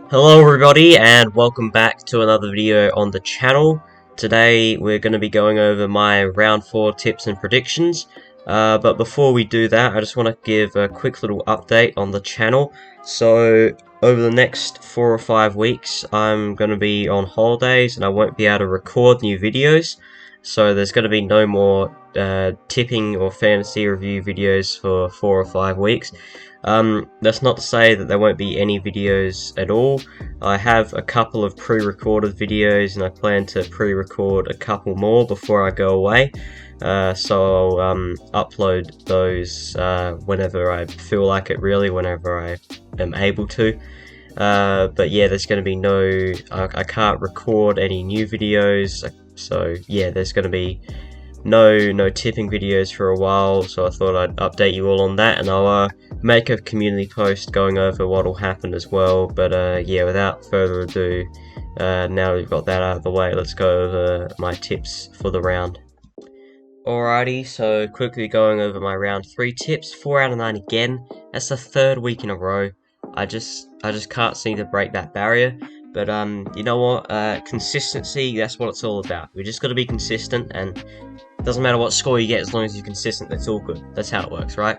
Hello everybody and welcome back to another video on the channel. Today we're going to be going over my round 4 tips and predictions. But before we do that, I just want to give a quick little update on the channel. So over the next 4 or 5 weeks I'm going to be on holidays and I won't be able to record new videos. So there's going to be no more tipping or fantasy review videos for 4 or 5 weeks. That's not to say that there won't be any videos at all. I have a couple of pre-recorded videos and I plan to pre-record a couple more before I go away. So I'll upload those whenever I feel like it, really, whenever I am able to. But yeah, there's going to be I can't record any new videos, so yeah, there's going to be no tipping videos for a while, so I thought I'd update you all on that, and I'll make a community post going over what will happen as well. But yeah, without further ado, now we've got that out of the way, let's go over my tips for the round. Alrighty, so quickly going over my round 3 tips. 4 out of 9 again. That's the 3rd week in a row. I just can't seem to break that barrier. But you know what? Consistency, that's what it's all about. We just got to be consistent, and it doesn't matter what score you get as long as you're consistent. That's all good. That's how it works, right?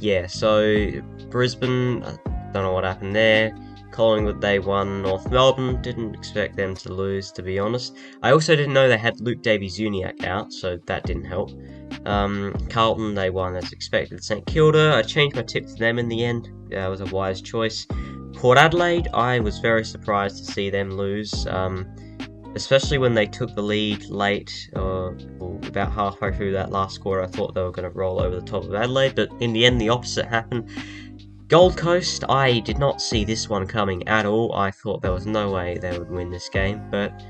Yeah. So Brisbane, I don't know what happened there. Collingwood, they won. North Melbourne, didn't expect them to lose, to be honest. I also didn't know they had Luke Davies-Uniacke out, so that didn't help. Carlton, they won as expected. St Kilda, I changed my tip to them in the end. That was a wise choice. Port Adelaide, I was very surprised to see them lose, especially when they took the lead late, or about halfway through that last quarter. I thought they were going to roll over the top of Adelaide, but in the end the opposite happened. Gold Coast, I did not see this one coming at all. I thought there was no way they would win this game, but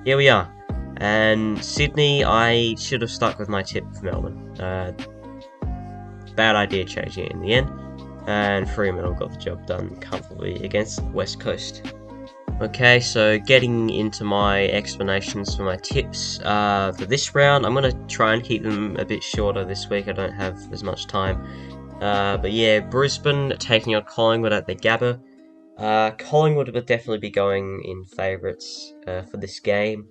here we are. And Sydney, I should have stuck with my tip for Melbourne. Bad idea changing it in the end. And Fremantle got the job done comfortably against West Coast. Okay, so getting into my explanations for my tips for this round, I'm going to try and keep them a bit shorter this week. I don't have as much time. But yeah, Brisbane taking on Collingwood at the Gabba. Collingwood would definitely be going in favourites for this game.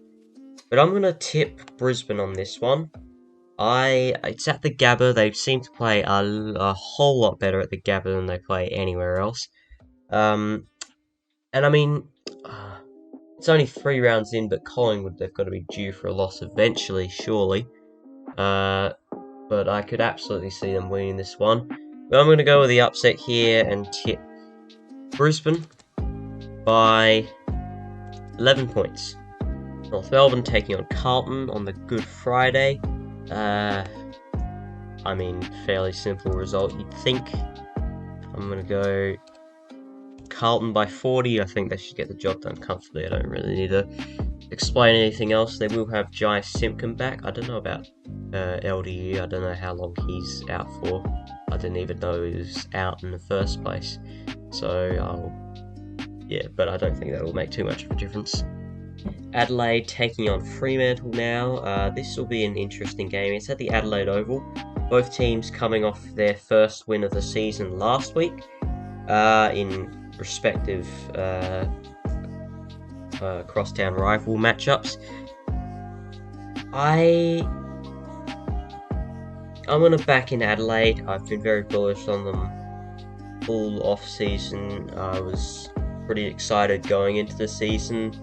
But I'm going to tip Brisbane on this one. It's at the Gabba. They seem to play a whole lot better at the Gabba than they play anywhere else. And I mean, it's only 3 rounds in, but Collingwood, they've got to be due for a loss eventually, surely. But I could absolutely see them winning this one. But I'm going to go with the upset here and tip Brisbane by 11 points. North Melbourne taking on Carlton on the Good Friday. I mean, fairly simple result, you'd think. I'm going to go Carlton by 40. I think they should get the job done comfortably. I don't really need to explain anything else. They will have Jai Simpkin back. I don't know about LDU. I don't know how long he's out for. I didn't even know he was out in the first place. So, yeah, but I don't think that will make too much of a difference. Adelaide taking on Fremantle now. This will be an interesting game. It's at the Adelaide Oval. Both teams coming off their first win of the season last week in respective crosstown rival matchups. I'm going to back in Adelaide. I've been very bullish on them all off-season. I was pretty excited going into the season,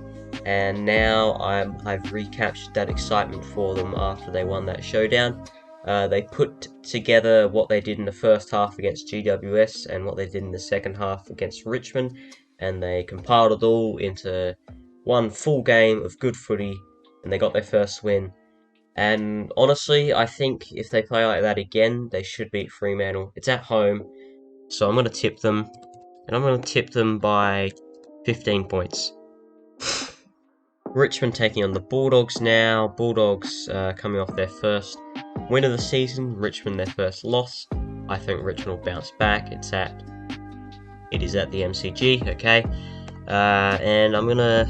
and now I've recaptured that excitement for them after they won that showdown. They put together what they did in the first half against GWS and what they did in the second half against Richmond, and they compiled it all into one full game of good footy, and they got their first win. And honestly, I think if they play like that again, they should beat Fremantle. It's at home, so I'm going to tip them, and I'm going to tip them by 15 points. Richmond taking on the Bulldogs now. Bulldogs coming off their first win of the season. Richmond their first loss. I think Richmond will bounce back. It is at the MCG, okay. And I'm gonna,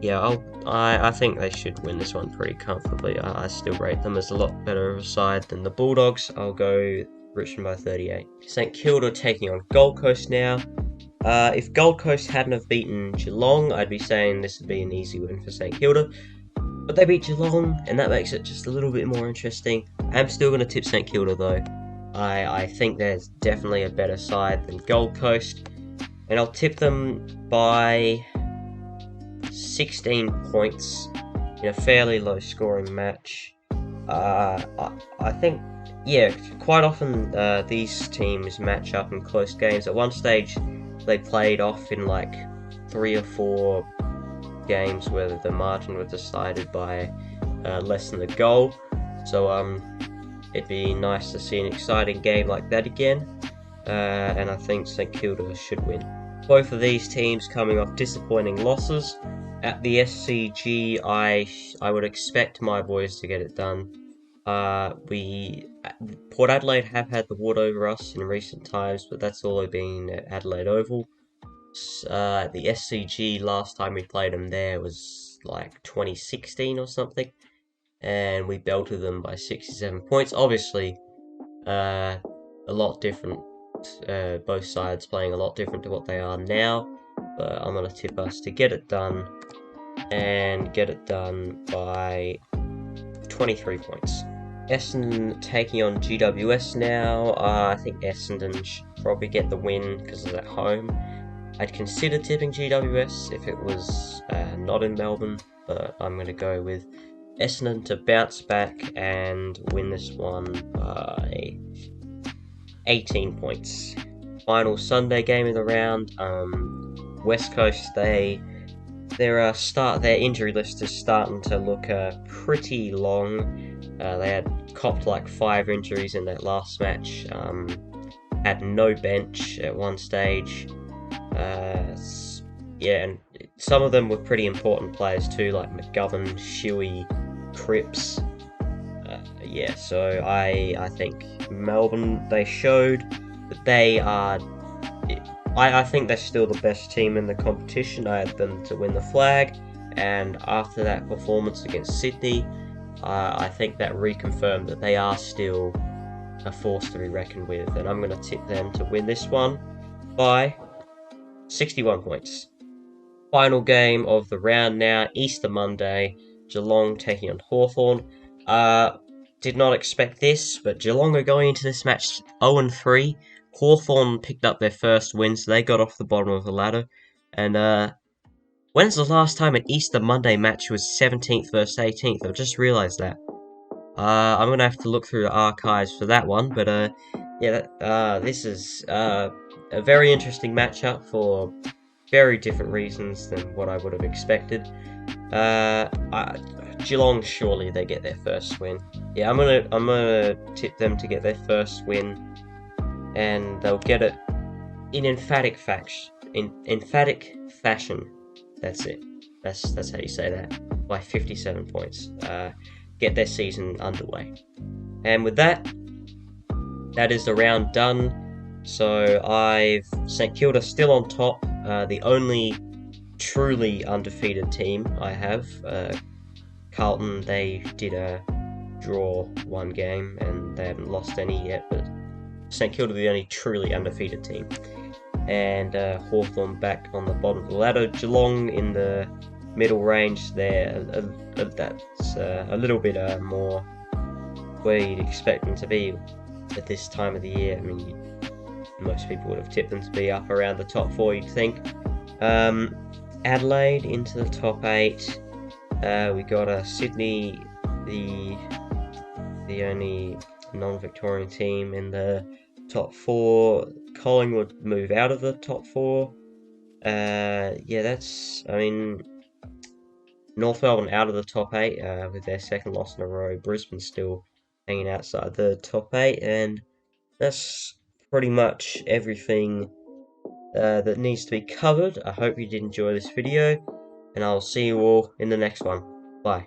yeah, I think they should win this one pretty comfortably. I still rate them as a lot better of a side than the Bulldogs. I'll go Richmond by 38. St Kilda taking on Gold Coast now. If Gold Coast hadn't have beaten Geelong, I'd be saying this would be an easy win for St Kilda. But they beat Geelong, and that makes it just a little bit more interesting. I'm still going to tip St Kilda though. I think there's definitely a better side than Gold Coast, and I'll tip them by 16 points in a fairly low scoring match. I think, yeah, quite often these teams match up in close games. At one stage, they played off in like 3 or 4 games where the margin was decided by less than a goal. So it'd be nice to see an exciting game like that again. And I think St Kilda should win. Both of these teams coming off disappointing losses. At the SCG, I would expect my boys to get it done. Port Adelaide have had the wood over us in recent times, but that's all been at Adelaide Oval. The SCG, last time we played them there was like 2016 or something, and we belted them by 67 points. Obviously, a lot different. Both sides playing a lot different to what they are now, but I'm going to tip us to get it done, and get it done by 23 points. Essendon taking on GWS now. I think Essendon should probably get the win because it's at home. I'd consider tipping GWS if it was not in Melbourne, but I'm going to go with Essendon to bounce back and win this one by 18 points. Final Sunday game of the round. West Coast, their injury list is starting to look pretty long. They had copped like 5 injuries in that last match. Had no bench at one stage. Yeah, and some of them were pretty important players too, like McGovern, Shuey, Cripps. Yeah, so I think Melbourne, they showed that they are. I think they're still the best team in the competition. I had them to win the flag, and after that performance against Sydney, I think that reconfirmed that they are still a force to be reckoned with, and I'm going to tip them to win this one by 61 points. Final game of the round now, Easter Monday, Geelong taking on Hawthorn. Did not expect this, but Geelong are going into this match 0-3. Hawthorn picked up their first win, so they got off the bottom of the ladder. And when's the last time an Easter Monday match was 17th versus 18th? I just realised that. I'm going to have to look through the archives for that one, but yeah, this is a very interesting matchup for very different reasons than what I would have expected. Geelong, surely they get their first win. Yeah, I'm gonna tip them to get their first win, and they'll get it in emphatic fashion. That's it. That's how you say that. By 57 points. Get their season underway. And with that is the round done. So St Kilda still on top. The only truly undefeated team I have. Carlton, they did draw 1 game and they haven't lost any yet, but St Kilda the only truly undefeated team. And Hawthorn back on the bottom of the ladder. Geelong in the middle range there. That's a little bit more where you'd expect them to be at this time of the year. I mean, most people would have tipped them to be up around the top 4, you'd think. Adelaide into the top 8. We got Sydney, the only non-Victorian team in the top 4. Collingwood move out of the top 4. Yeah, North Melbourne out of the top 8 with their second loss in a row. Brisbane still hanging outside the top 8, and that's pretty much everything that needs to be covered. I hope you did enjoy this video, and I'll see you all in the next one. Bye.